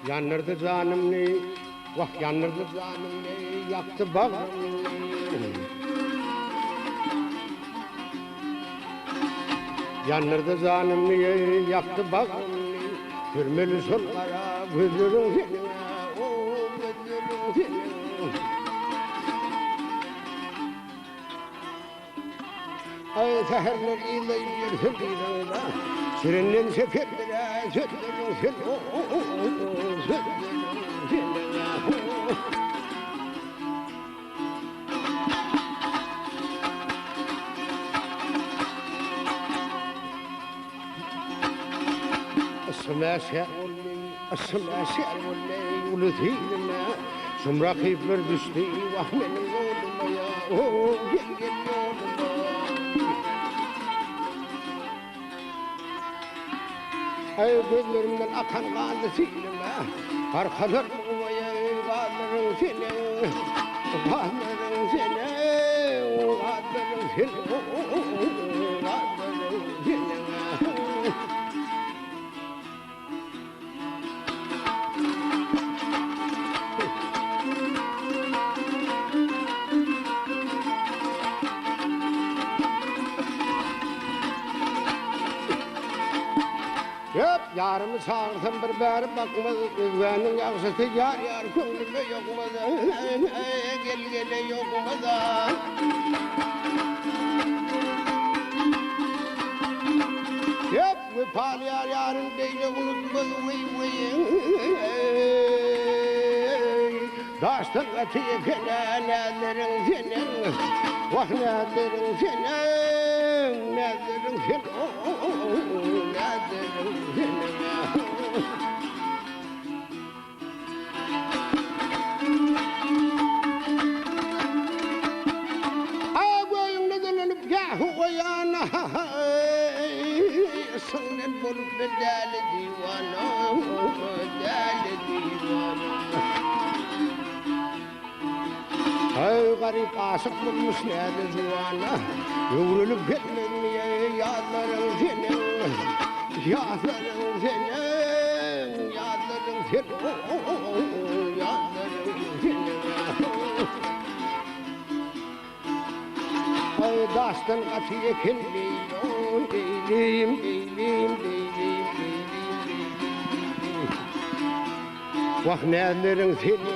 Yanırdı canım ne, vah yanırdı canım ne, yaktı bağrım ne. Yanırdı canım ne, yaktı bağrım ne. Hürmeli sollara gözlerin senin, o gözlerin senin. Ay seherler ilayım yersin ilayla, Şirinlen seferlere sözlerin senin, sözlerin senin. السما شاولي السما شاولي ولثيلنا سمرا خيف مردشتي واحنا نقول ما يا هو اي gözlerimden akan kanlı silme arkalar ovaya bağlarım seni bağlarım seni bağlarım seni bağlarım seni. Hep yarımı sağırsam bir beri bakmadı, benim yaksısı yar yar gönlüme yokmadı, gel gele yokmadı. Hep vefal yar yarın beyle unutmadı, vay vay. Daştan atıya kene nelerin senin, vah nelerin senin, nelerin senin, nelerin senin. Ağabeyim ne dönüp yahu yana, senden bulup ben deli divana, deli divana. Ay garip aşık bulmuş nerede zuvana, yoğrulup gitmeye yadların senin, yadların senin, yadların senin, yadların senin. Ay daştan katıya kendiyim, değilim, değilim, değilim, değilim. Vah nerelerin senin,